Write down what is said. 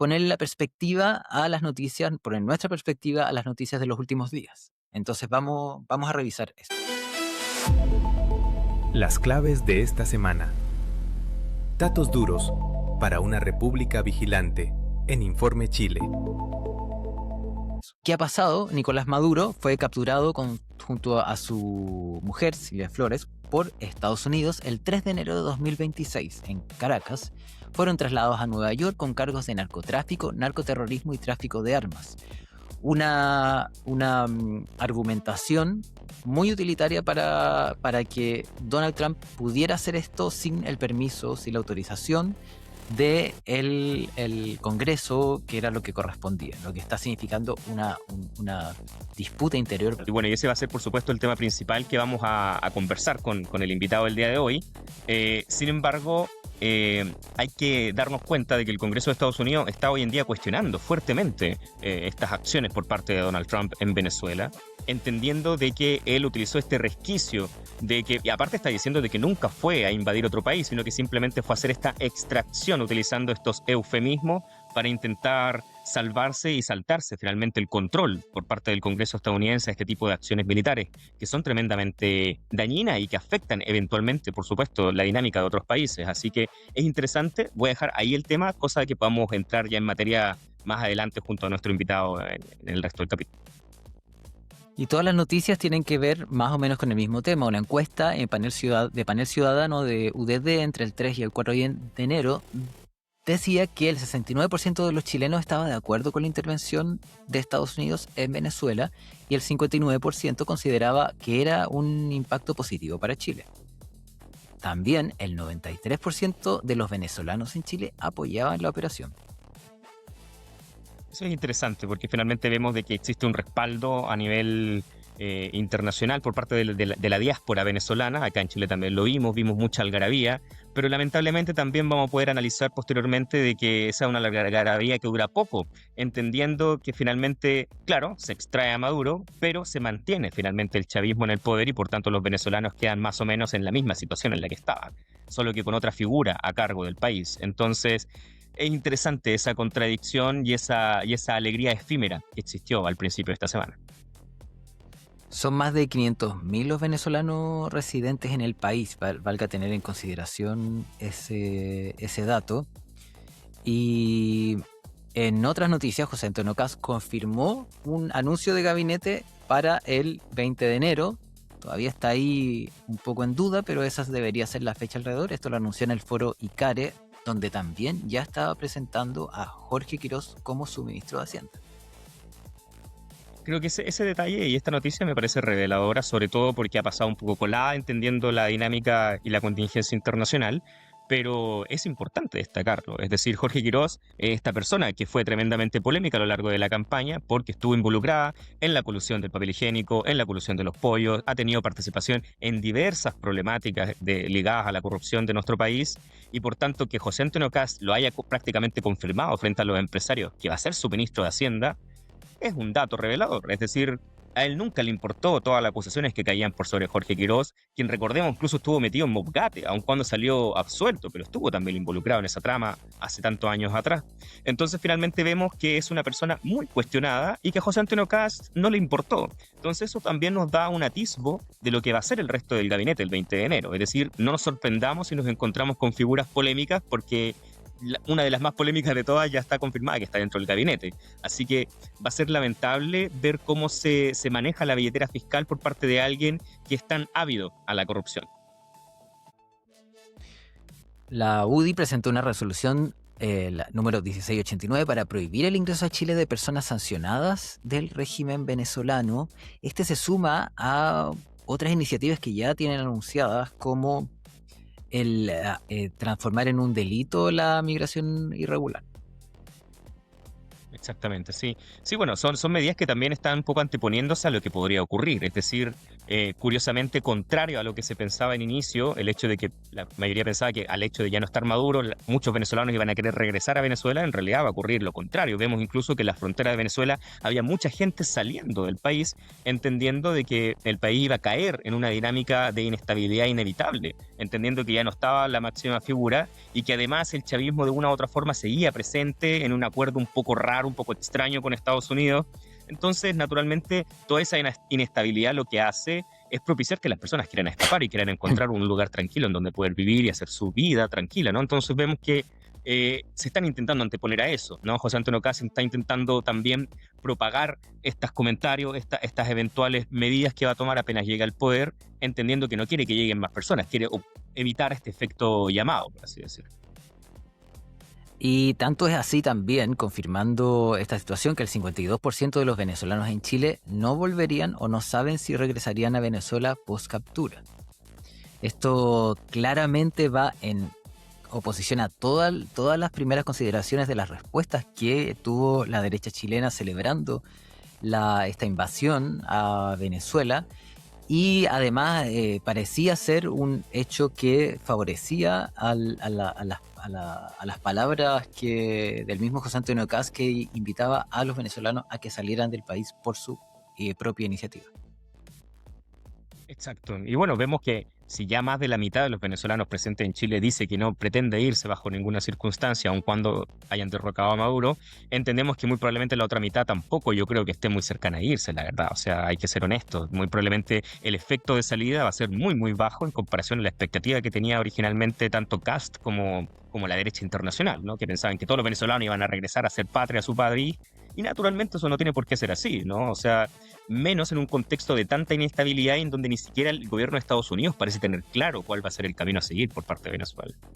poner la perspectiva a las noticias, poner nuestra perspectiva a las noticias de los últimos días. Entonces vamos a revisar eso. Las claves de esta semana. Datos duros para una república vigilante en Informe Chile. ¿Qué ha pasado? Nicolás Maduro fue capturado junto a su mujer, Silvia Flores, por Estados Unidos el 3 de enero de 2026 en Caracas. Fueron trasladados a Nueva York con cargos de narcotráfico, narcoterrorismo y tráfico de armas. Una argumentación muy utilitaria para que Donald Trump pudiera hacer esto sin el permiso, sin la autorización de el Congreso, que era lo que correspondía, lo que está significando una disputa interior. Y bueno, y ese va a ser, por supuesto, el tema principal que vamos a conversar con el invitado del día de hoy. Sin embargo, hay que darnos cuenta de que el Congreso de Estados Unidos está hoy en día cuestionando fuertemente estas acciones por parte de Donald Trump en Venezuela, entendiendo de que él utilizó este resquicio de que, y aparte está diciendo de que nunca fue a invadir otro país, sino que simplemente fue a hacer esta extracción utilizando estos eufemismos para intentar salvarse y saltarse finalmente el control por parte del Congreso estadounidense a este tipo de acciones militares, que son tremendamente dañinas y que afectan eventualmente, por supuesto, la dinámica de otros países. Así que es interesante, voy a dejar ahí el tema, cosa de que podamos entrar ya en materia más adelante junto a nuestro invitado en el resto del capítulo. Y todas las noticias tienen que ver más o menos con el mismo tema. Una encuesta en Panel Ciudadano de UDD entre el 3 y el 4 de enero decía que el 69% de los chilenos estaba de acuerdo con la intervención de Estados Unidos en Venezuela y el 59% consideraba que era un impacto positivo para Chile. También el 93% de los venezolanos en Chile apoyaban la operación. Eso es interesante porque finalmente vemos de que existe un respaldo a nivel internacional por parte de la diáspora venezolana. Acá en Chile también lo vimos mucha algarabía, pero lamentablemente también vamos a poder analizar posteriormente de que esa es una algarabía que dura poco, entendiendo que finalmente, claro, se extrae a Maduro, pero se mantiene finalmente el chavismo en el poder y por tanto los venezolanos quedan más o menos en la misma situación en la que estaban, solo que con otra figura a cargo del país. Entonces, es interesante esa contradicción y esa alegría efímera que existió al principio de esta semana. Son más de 500.000 los venezolanos residentes en el país, valga tener en consideración ese dato. Y en otras noticias, José Antonio Kast confirmó un anuncio de gabinete para el 20 de enero. Todavía está ahí un poco en duda, pero esa debería ser la fecha alrededor. Esto lo anunció en el foro ICARE, donde también ya estaba presentando a Jorge Quirós como su ministro de Hacienda. Creo que ese detalle y esta noticia me parece reveladora, sobre todo porque ha pasado un poco colada, entendiendo la dinámica y la contingencia internacional, pero es importante destacarlo. Es decir, Jorge Quirós es esta persona que fue tremendamente polémica a lo largo de la campaña porque estuvo involucrada en la colusión del papel higiénico, en la colusión de los pollos, ha tenido participación en diversas problemáticas ligadas a la corrupción de nuestro país y por tanto que José Antonio Kast lo haya prácticamente confirmado frente a los empresarios que va a ser su ministro de Hacienda, es un dato revelador. Es decir, a él nunca le importó todas las acusaciones que caían por sobre Jorge Quirós, quien recordemos incluso estuvo metido en Mobgate, aun cuando salió absuelto, pero estuvo también involucrado en esa trama hace tantos años atrás. Entonces finalmente vemos que es una persona muy cuestionada y que a José Antonio Kast no le importó. Entonces eso también nos da un atisbo de lo que va a ser el resto del gabinete el 20 de enero. Es decir, no nos sorprendamos si nos encontramos con figuras polémicas porque una de las más polémicas de todas ya está confirmada que está dentro del gabinete. Así que va a ser lamentable ver cómo se maneja la billetera fiscal por parte de alguien que es tan ávido a la corrupción. La UDI presentó una resolución la número 1689 para prohibir el ingreso a Chile de personas sancionadas del régimen venezolano. Este se suma a otras iniciativas que ya tienen anunciadas como el transformar en un delito la migración irregular. Exactamente, sí. Sí, bueno, son medidas que también están un poco anteponiéndose a lo que podría ocurrir. Es decir, curiosamente, contrario a lo que se pensaba en inicio, el hecho de que la mayoría pensaba que al hecho de ya no estar Maduro, muchos venezolanos iban a querer regresar a Venezuela, en realidad va a ocurrir lo contrario. Vemos incluso que en la frontera de Venezuela había mucha gente saliendo del país, entendiendo de que el país iba a caer en una dinámica de inestabilidad inevitable, entendiendo que ya no estaba la máxima figura y que además el chavismo de una u otra forma seguía presente en un acuerdo un poco raro, un poco extraño con Estados Unidos. Entonces, naturalmente, toda esa inestabilidad lo que hace es propiciar que las personas quieran escapar y quieran encontrar un lugar tranquilo en donde poder vivir y hacer su vida tranquila, ¿no? Entonces vemos que se están intentando anteponer a eso, ¿no? José Antonio Caz está intentando también propagar estos comentarios, estas eventuales medidas que va a tomar apenas llega al poder, entendiendo que no quiere que lleguen más personas, quiere evitar este efecto llamado, por así decirlo. Y tanto es así también, confirmando esta situación, que el 52% de los venezolanos en Chile no volverían o no saben si regresarían a Venezuela post captura. Esto claramente va en oposición a todas las primeras consideraciones de las respuestas que tuvo la derecha chilena celebrando esta invasión a Venezuela. Y además parecía ser un hecho que favorecía a las palabras del mismo José Antonio Caz, que invitaba a los venezolanos a que salieran del país por su propia iniciativa. Exacto. Y bueno, vemos que si ya más de la mitad de los venezolanos presentes en Chile dice que no pretende irse bajo ninguna circunstancia, aun cuando hayan derrocado a Maduro, entendemos que muy probablemente la otra mitad tampoco yo creo que esté muy cercana a irse, la verdad. O sea, hay que ser honestos. Muy probablemente el efecto de salida va a ser muy, muy bajo en comparación a la expectativa que tenía originalmente tanto Cast como la derecha internacional, ¿no? Que pensaban que todos los venezolanos iban a regresar a ser patria a su país. Y naturalmente eso no tiene por qué ser así, ¿no? O sea, menos en un contexto de tanta inestabilidad en donde ni siquiera el gobierno de Estados Unidos parece tener claro cuál va a ser el camino a seguir por parte de Venezuela.